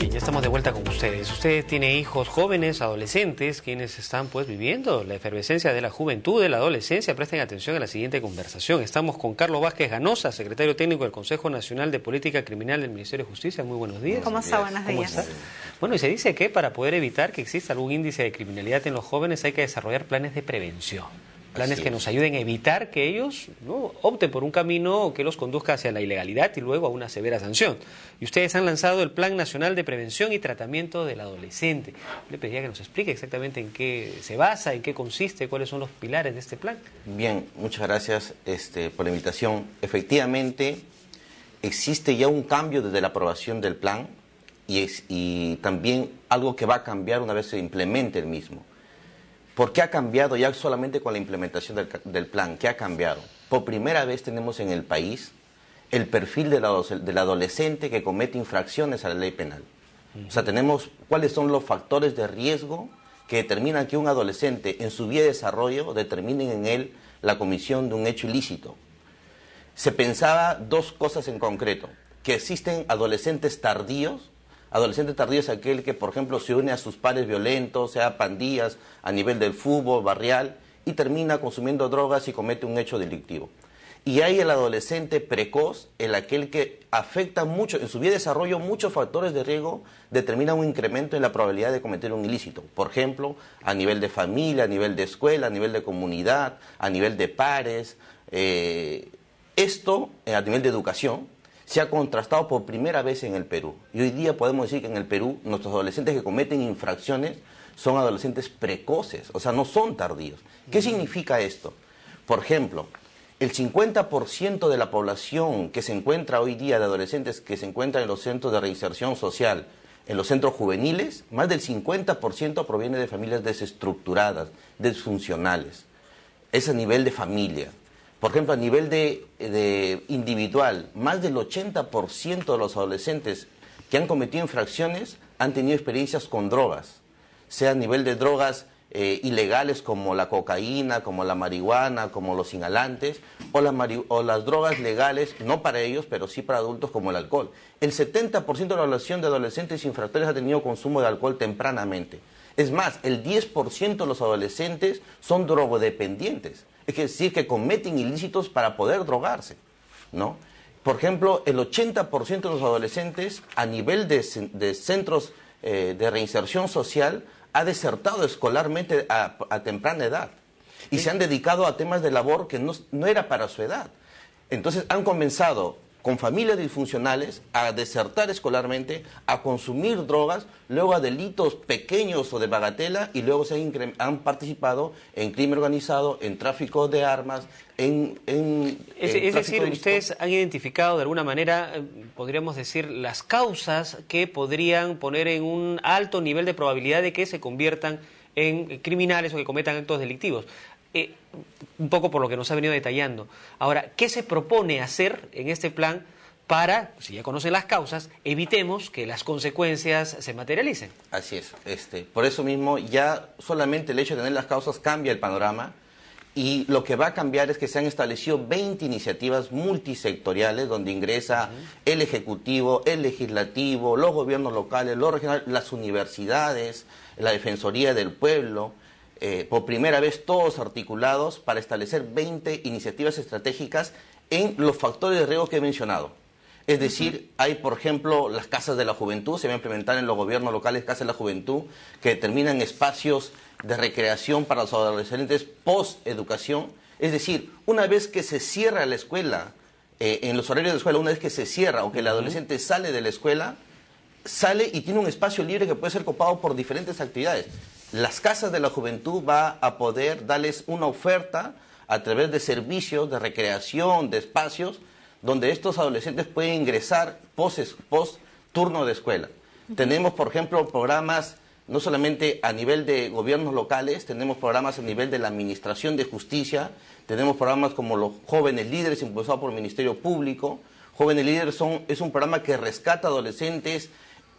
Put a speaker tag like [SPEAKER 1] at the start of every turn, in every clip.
[SPEAKER 1] Bien, ya estamos de vuelta con ustedes. Usted tiene hijos jóvenes, adolescentes, quienes están pues viviendo la efervescencia de la juventud, de la adolescencia. Presten atención a la siguiente conversación. Estamos con Carlos Vázquez Ganosa, secretario técnico del Consejo Nacional de Política Criminal del Ministerio de Justicia. Muy buenos días.
[SPEAKER 2] ¿Cómo está? Buenos días.
[SPEAKER 1] ¿Cómo está? Bueno, y se dice que para poder evitar que exista algún índice de criminalidad en los jóvenes hay que desarrollar planes de prevención. Planes que nos ayuden a evitar que ellos no opten por un camino que los conduzca hacia la ilegalidad y luego a una severa sanción. Y ustedes han lanzado el Plan Nacional de Prevención y Tratamiento del Adolescente. Le pediría que nos explique exactamente en qué se basa, en qué consiste, cuáles son los pilares de este plan.
[SPEAKER 3] Bien, muchas gracias por la invitación. Efectivamente, existe ya un cambio desde la aprobación del plan y también algo que va a cambiar una vez se implemente el mismo. ¿Por qué ha cambiado ya solamente con la implementación del plan? ¿Qué ha cambiado? Por primera vez tenemos en el país el perfil del adolescente que comete infracciones a la ley penal. O sea, tenemos cuáles son los factores de riesgo que determinan que un adolescente en su vía de desarrollo determinen en él la comisión de un hecho ilícito. Se pensaba dos cosas en concreto, que existen adolescentes tardíos. Adolescente tardío es aquel que, por ejemplo, se une a sus pares violentos, sea pandillas a nivel del fútbol, barrial, y termina consumiendo drogas y comete un hecho delictivo. Y hay el adolescente precoz, aquel que afecta mucho, en su vía de desarrollo, muchos factores de riesgo determinan un incremento en la probabilidad de cometer un ilícito. Por ejemplo, a nivel de familia, a nivel de escuela, a nivel de comunidad, a nivel de pares. Esto, a nivel de educación, se ha contrastado por primera vez en el Perú. Y hoy día podemos decir que en el Perú nuestros adolescentes que cometen infracciones son adolescentes precoces, o sea, no son tardíos. ¿Qué significa esto? Por ejemplo, el 50% de la población que se encuentra hoy día de adolescentes que se encuentran en los centros de reinserción social, en los centros juveniles, más del 50% proviene de familias desestructuradas, disfuncionales. Es a nivel de familia. Por ejemplo, a nivel de individual, más del 80% de los adolescentes que han cometido infracciones han tenido experiencias con drogas, sea a nivel de drogas ilegales como la cocaína, como la marihuana, como los inhalantes, o las drogas legales, no para ellos, pero sí para adultos como el alcohol. El 70% de la población de adolescentes infractores ha tenido consumo de alcohol tempranamente. Es más, el 10% de los adolescentes son drogodependientes. Es decir, que cometen ilícitos para poder drogarse, ¿no? Por ejemplo, el 80% de los adolescentes a nivel de centros de reinserción social ha desertado escolarmente a temprana edad y se han dedicado a temas de labor que no era para su edad. Entonces han comenzado con familias disfuncionales a desertar escolarmente, a consumir drogas, luego a delitos pequeños o de bagatela y luego han participado en crimen organizado, en tráfico de armas,
[SPEAKER 1] es decir, ustedes han identificado de alguna manera, podríamos decir, las causas que podrían poner en un alto nivel de probabilidad de que se conviertan en criminales o que cometan actos delictivos. Un poco por lo que nos ha venido detallando. Ahora, ¿qué se propone hacer en este plan para, si ya conocen las causas, evitemos que las consecuencias se materialicen?
[SPEAKER 3] Así es. Por eso mismo, ya solamente el hecho de tener las causas cambia el panorama y lo que va a cambiar es que se han establecido 20 iniciativas multisectoriales donde ingresa el Ejecutivo, el Legislativo, los gobiernos locales, los regionales, las universidades, la Defensoría del Pueblo. Por primera vez todos articulados para establecer 20 iniciativas estratégicas en los factores de riesgo que he mencionado. Es decir, hay, por ejemplo, las casas de la juventud, se van a implementar en los gobiernos locales casas de la juventud que determinan espacios de recreación para los adolescentes post-educación. Es decir, una vez que se cierra la escuela, en los horarios de escuela, una vez que se cierra o que el adolescente sale de la escuela, sale y tiene un espacio libre que puede ser copado por diferentes actividades. Las casas de la juventud va a poder darles una oferta a través de servicios de recreación, de espacios, donde estos adolescentes pueden ingresar post turno de escuela. Tenemos, por ejemplo, programas no solamente a nivel de gobiernos locales, tenemos programas a nivel de la Administración de Justicia, tenemos programas como los Jóvenes Líderes impulsados por el Ministerio Público. Jóvenes Líderes es un programa que rescata adolescentes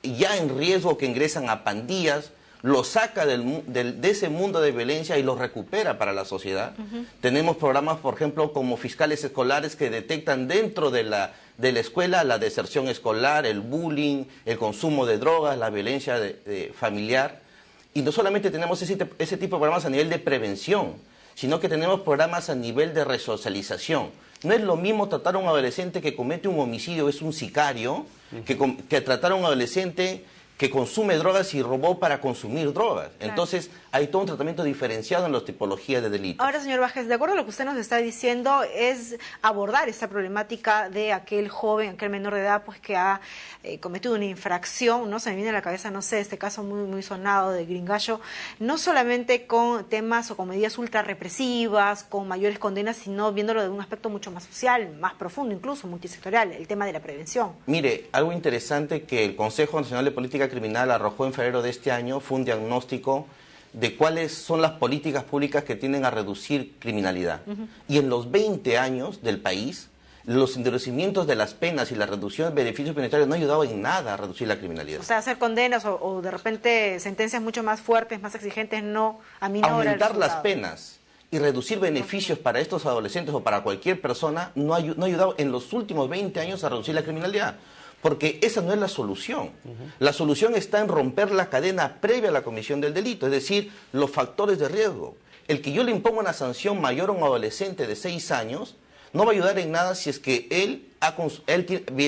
[SPEAKER 3] ya en riesgo que ingresan a pandillas, los saca de ese mundo de violencia y los recupera para la sociedad. Tenemos programas, por ejemplo, como fiscales escolares que detectan dentro de la escuela la deserción escolar, el bullying, el consumo de drogas, la violencia familiar. Y no solamente tenemos ese tipo de programas a nivel de prevención, sino que tenemos programas a nivel de resocialización. No es lo mismo tratar a un adolescente que comete un homicidio, es un sicario, que tratar a un adolescente que consume drogas y robó para consumir drogas. Claro. Entonces, hay todo un tratamiento diferenciado en las tipologías de delitos.
[SPEAKER 2] Ahora, señor Bajes, de acuerdo a lo que usted nos está diciendo, es abordar esta problemática de aquel joven, aquel menor de edad, pues que ha cometido una infracción, ¿no? Se me viene a la cabeza, no sé, este caso muy sonado de Gringallo, no solamente con temas o con medidas ultra represivas, con mayores condenas, sino viéndolo de un aspecto mucho más social, más profundo, incluso multisectorial, el tema de la prevención.
[SPEAKER 3] Mire, algo interesante que el Consejo Nacional de Política Criminal arrojó en febrero de este año fue un diagnóstico de cuáles son las políticas públicas que tienden a reducir criminalidad. Y en los 20 años del país, los endurecimientos de las penas y la reducción de beneficios penitenciarios no ha ayudado en nada a reducir la criminalidad.
[SPEAKER 2] O sea, hacer condenas o de repente sentencias mucho más fuertes, más exigentes, no aminora el
[SPEAKER 3] aumentar
[SPEAKER 2] resultado.
[SPEAKER 3] Las penas y reducir beneficios para estos adolescentes o para cualquier persona no ha ayudado en los últimos 20 años a reducir la criminalidad. Porque esa no es la solución. La solución está en romper la cadena previa a la comisión del delito, es decir, los factores de riesgo. El que yo le imponga una sanción mayor a un adolescente de 6 años no va a ayudar en nada si es que él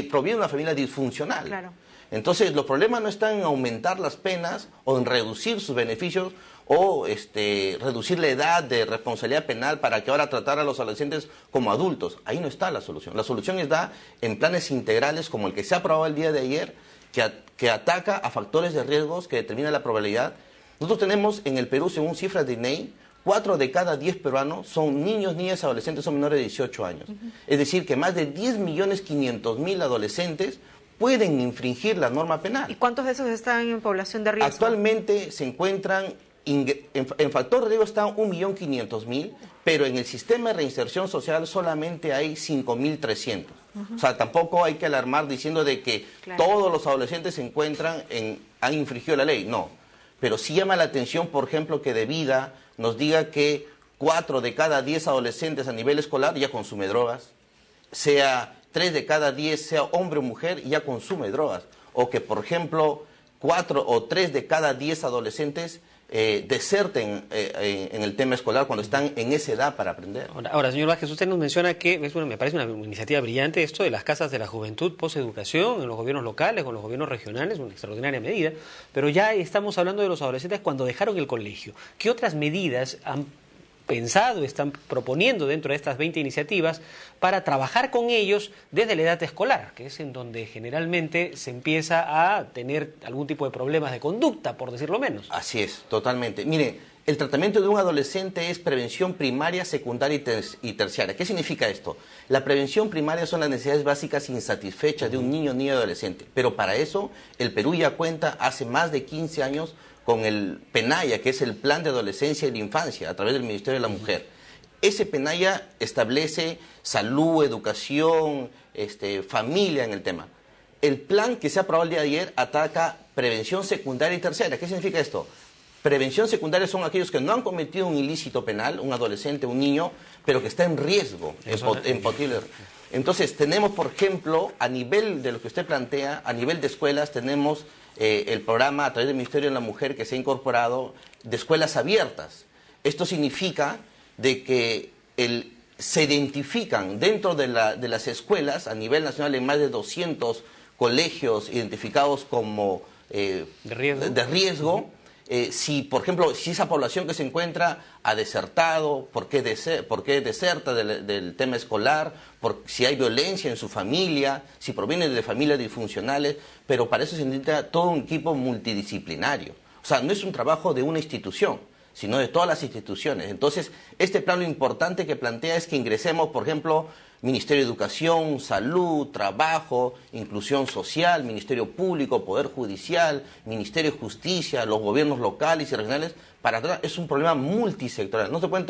[SPEAKER 3] proviene de una familia disfuncional.
[SPEAKER 2] Claro.
[SPEAKER 3] Entonces, los problemas no están en aumentar las penas o en reducir sus beneficios o reducir la edad de responsabilidad penal para que ahora tratar a los adolescentes como adultos. Ahí no está la solución. La solución está en planes integrales como el que se ha aprobado el día de ayer, que ataca a factores de riesgos que determinan la probabilidad. Nosotros tenemos en el Perú, según cifras de INEI, 4 de cada 10 peruanos son niños, niñas, adolescentes, son menores de 18 años. Es decir, que más de 10.500.000 adolescentes pueden infringir la norma penal.
[SPEAKER 2] ¿Y cuántos de esos están en población de riesgo?
[SPEAKER 3] Actualmente se encuentran, en factor de riesgo están 1.500.000, pero en el sistema de reinserción social solamente hay 5.300. O sea, tampoco hay que alarmar diciendo de que todos los adolescentes se encuentran han infringido la ley, no. Pero sí llama la atención, por ejemplo, que de vida nos diga que 4 de cada 10 adolescentes a nivel escolar ya consume drogas, sea 3 de cada 10, sea hombre o mujer, ya consume drogas. O que, por ejemplo, 4 o 3 de cada 10 adolescentes deserten en el tema escolar cuando están en esa edad para aprender.
[SPEAKER 1] Ahora, señor Vázquez, usted nos menciona que me parece una iniciativa brillante esto de las casas de la juventud posteducación en los gobiernos locales, con los gobiernos regionales, una extraordinaria medida, pero ya estamos hablando de los adolescentes cuando dejaron el colegio. ¿Qué otras medidas han pensado, están proponiendo dentro de estas 20 iniciativas para trabajar con ellos desde la edad escolar, que es en donde generalmente se empieza a tener algún tipo de problemas de conducta, por decirlo menos?
[SPEAKER 3] Así es, totalmente. Mire, el tratamiento de un adolescente es prevención primaria, secundaria y terciaria. ¿Qué significa esto? La prevención primaria son las necesidades básicas insatisfechas de un niño, niña y adolescente, pero para eso el Perú ya cuenta hace más de 15 años con el PENAYA, que es el Plan de Adolescencia y la Infancia, a través del Ministerio de la Mujer. Ese PENAYA establece salud, educación, familia en el tema. El plan que se ha aprobado el día de ayer ataca prevención secundaria y terciaria. ¿Qué significa esto? Prevención secundaria son aquellos que no han cometido un ilícito penal, un adolescente, un niño, pero que está en riesgo, en posible. Entonces, tenemos, por ejemplo, a nivel de lo que usted plantea, a nivel de escuelas, tenemos el programa a través del Ministerio de la Mujer que se ha incorporado de escuelas abiertas. Esto significa de que se identifican dentro de las escuelas, a nivel nacional, en más de 200 colegios identificados como de riesgo. Si, por ejemplo, si esa población que se encuentra ha desertado, por qué deserta del tema escolar, si hay violencia en su familia, si proviene de familias disfuncionales, pero para eso se necesita todo un equipo multidisciplinario. O sea, no es un trabajo de una institución, sino de todas las instituciones. Entonces, este plan lo importante que plantea es que ingresemos, por ejemplo, Ministerio de Educación, Salud, Trabajo, Inclusión Social, Ministerio Público, Poder Judicial, Ministerio de Justicia, los gobiernos locales y regionales, es un problema multisectorial. No se pueden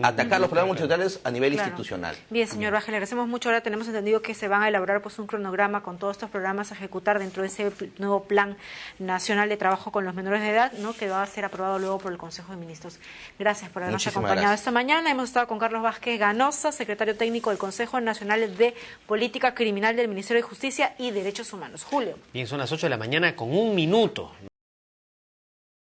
[SPEAKER 3] atacar los problemas multisectoriales a nivel institucional.
[SPEAKER 2] Bien, señor Baje, le agradecemos mucho. Ahora tenemos entendido que se van a elaborar pues un cronograma con todos estos programas a ejecutar dentro de ese nuevo Plan Nacional de Trabajo con los Menores de Edad, ¿no?, que va a ser aprobado luego por el Consejo de Ministros. Gracias por habernos acompañado esta mañana. Hemos estado con Carlos Vázquez Ganosa, secretario técnico del Consejo Nacional de Política Criminal del Ministerio de Justicia y Derechos Humanos. Julio.
[SPEAKER 1] Bien, son las 8 de la mañana con 1 minuto.